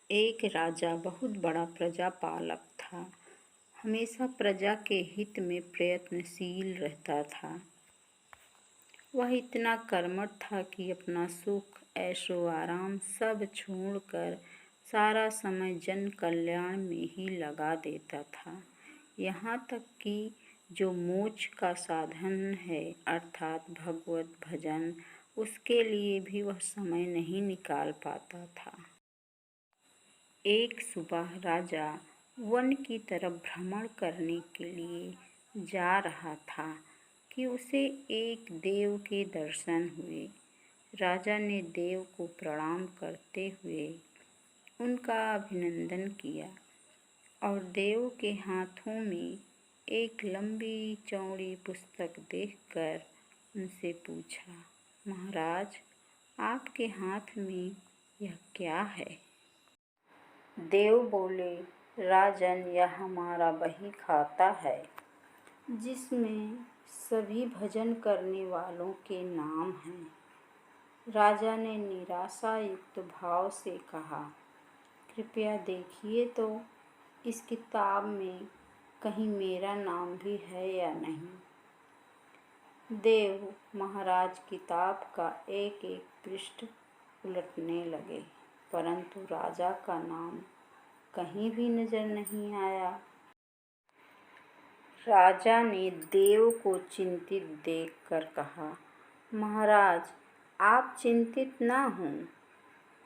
एक राजा बहुत बड़ा प्रजापालक था। हमेशा प्रजा के हित में प्रयत्नशील रहता था। वह इतना कर्मठ था कि अपना सुख ऐशो आराम सब छोड़कर सारा समय जन कल्याण में ही लगा देता था। यहाँ तक कि जो मोक्ष का साधन है अर्थात भगवत भजन, उसके लिए भी वह समय नहीं निकाल पाता था। एक सुबह राजा वन की तरफ भ्रमण करने के लिए जा रहा था कि उसे एक देव के दर्शन हुए। राजा ने देव को प्रणाम करते हुए उनका अभिनंदन किया और देव के हाथों में एक लंबी चौड़ी पुस्तक देखकर उनसे पूछा, महाराज, आपके हाथ में यह क्या है? देव बोले, राजन, यह हमारा बही खाता है जिसमें सभी भजन करने वालों के नाम हैं। राजा ने निराशा युक्त भाव से कहा, कृपया देखिए तो इस किताब में कहीं मेरा नाम भी है या नहीं। देव महाराज किताब का एक एक पृष्ठ उलटने लगे, परंतु राजा का नाम कहीं भी नजर नहीं आया। राजा ने देव को चिंतित देखकर कहा, महाराज, आप चिंतित ना हों,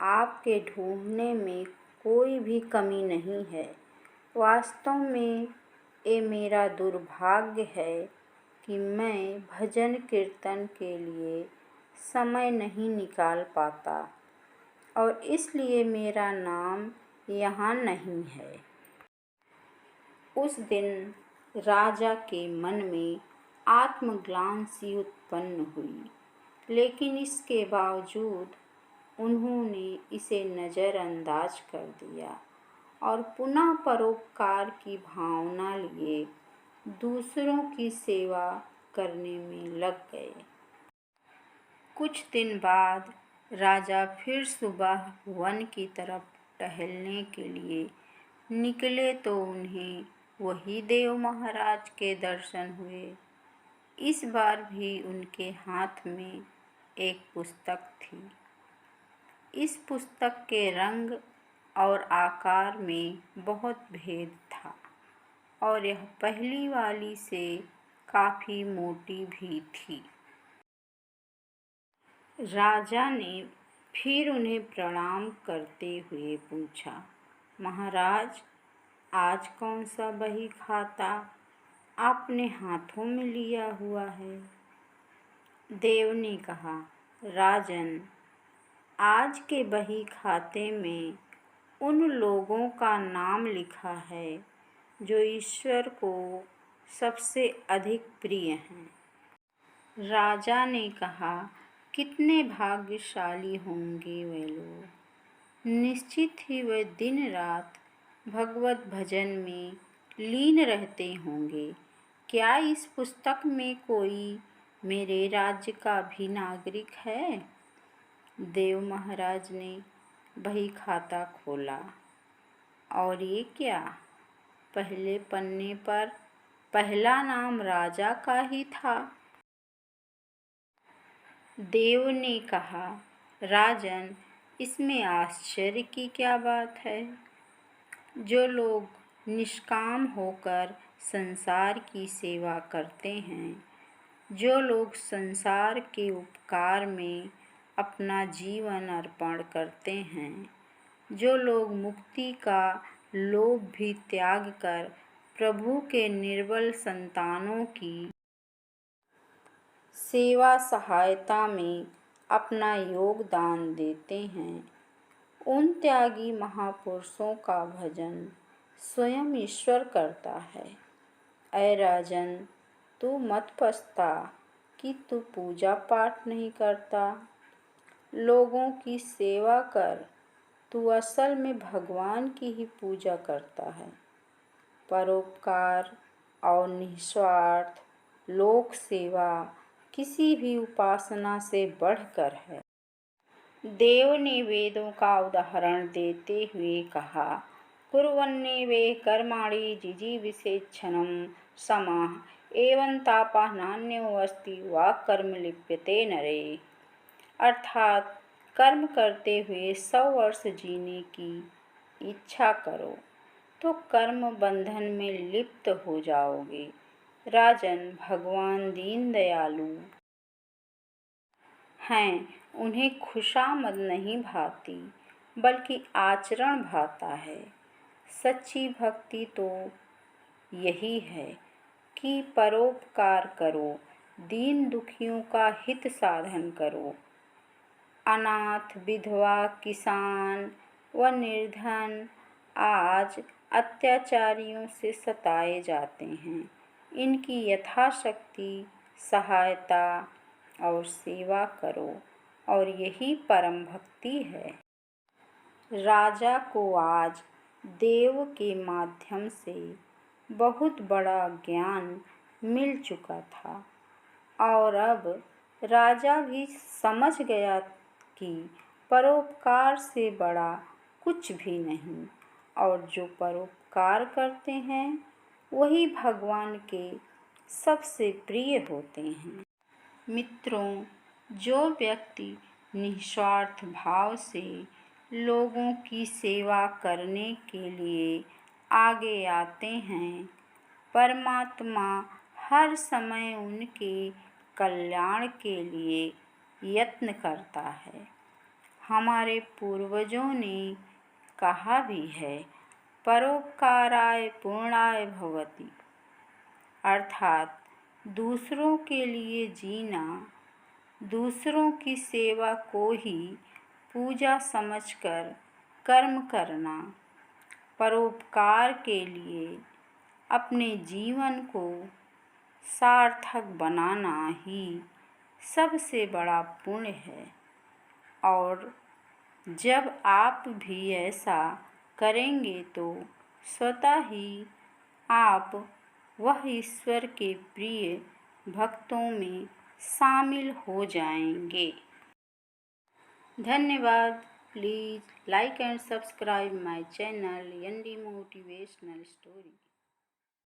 आपके ढूंढने में कोई भी कमी नहीं है। वास्तव में ये मेरा दुर्भाग्य है कि मैं भजन कीर्तन के लिए समय नहीं निकाल पाता और इसलिए मेरा नाम यहाँ नहीं है। उस दिन राजा के मन में आत्मग्लानि सी उत्पन्न हुई, लेकिन इसके बावजूद उन्होंने इसे नज़रअंदाज कर दिया और पुनः परोपकार की भावना लिए दूसरों की सेवा करने में लग गए। कुछ दिन बाद राजा फिर सुबह वन की तरफ टहलने के लिए निकले तो उन्हें वही देव महाराज के दर्शन हुए। इस बार भी उनके हाथ में एक पुस्तक थी। इस पुस्तक के रंग और आकार में बहुत भेद था और यह पहली वाली से काफ़ी मोटी भी थी। राजा ने फिर उन्हें प्रणाम करते हुए पूछा, महाराज, आज कौन सा बही खाता आपने हाथों में लिया हुआ है? देव ने कहा, राजन, आज के बही खाते में उन लोगों का नाम लिखा है जो ईश्वर को सबसे अधिक प्रिय हैं। राजा ने कहा, कितने भाग्यशाली होंगे वे लोग। निश्चित ही वे दिन रात भगवत भजन में लीन रहते होंगे। क्या इस पुस्तक में कोई मेरे राज्य का भी नागरिक है? देव महाराज ने बही खाता खोला और ये क्या, पहले पन्ने पर पहला नाम राजा का ही था। देव ने कहा, राजन, इसमें आश्चर्य की क्या बात है? जो लोग निष्काम होकर संसार की सेवा करते हैं, जो लोग संसार के उपकार में अपना जीवन अर्पण करते हैं, जो लोग मुक्ति का लोभ भी त्याग कर प्रभु के निर्बल संतानों की सेवा सहायता में अपना योगदान देते हैं, उन त्यागी महापुरुषों का भजन स्वयं ईश्वर करता है। ऐ राजन, तू मत पछता कि तू पूजा पाठ नहीं करता। लोगों की सेवा कर, तू असल में भगवान की ही पूजा करता है। परोपकार और निस्वार्थ लोक सेवा किसी भी उपासना से बढ़कर है। देव ने वेदों का उदाहरण देते हुए कहा, कुर्वन्नेवे कर्माणि जिजीविषेच्छनं समाः एवं तापः नान्योऽस्ति वाक्कर्म लिप्यते नरे। अर्थात कर्म करते हुए 100 वर्ष जीने की इच्छा करो तो कर्म बंधन में लिप्त हो जाओगे। राजन, भगवान दीन दयालु हैं, उन्हें खुशामद नहीं भाती बल्कि आचरण भाता है। सच्ची भक्ति तो यही है कि परोपकार करो, दीन दुखियों का हित साधन करो। अनाथ, विधवा, किसान व निर्धन आज अत्याचारियों से सताए जाते हैं। इनकी यथाशक्ति सहायता और सेवा करो और यही परम भक्ति है। राजा को आज देव के माध्यम से बहुत बड़ा ज्ञान मिल चुका था और अब राजा भी समझ गया कि परोपकार से बड़ा कुछ भी नहीं और जो परोपकार करते हैं वही भगवान के सबसे प्रिय होते हैं। मित्रों, जो व्यक्ति निस्वार्थ भाव से लोगों की सेवा करने के लिए आगे आते हैं, परमात्मा हर समय उनके कल्याण के लिए यत्न करता है। हमारे पूर्वजों ने कहा भी है, परोपकाराय पूर्णाय भवति, अर्थात दूसरों के लिए जीना, दूसरों की सेवा को ही पूजा समझकर कर्म करना, परोपकार के लिए अपने जीवन को सार्थक बनाना ही सबसे बड़ा पुण्य है। और जब आप भी ऐसा करेंगे तो स्वतः ही आप वह ईश्वर के प्रिय भक्तों में शामिल हो जाएंगे। धन्यवाद। Please like and subscribe my channel ND motivational story.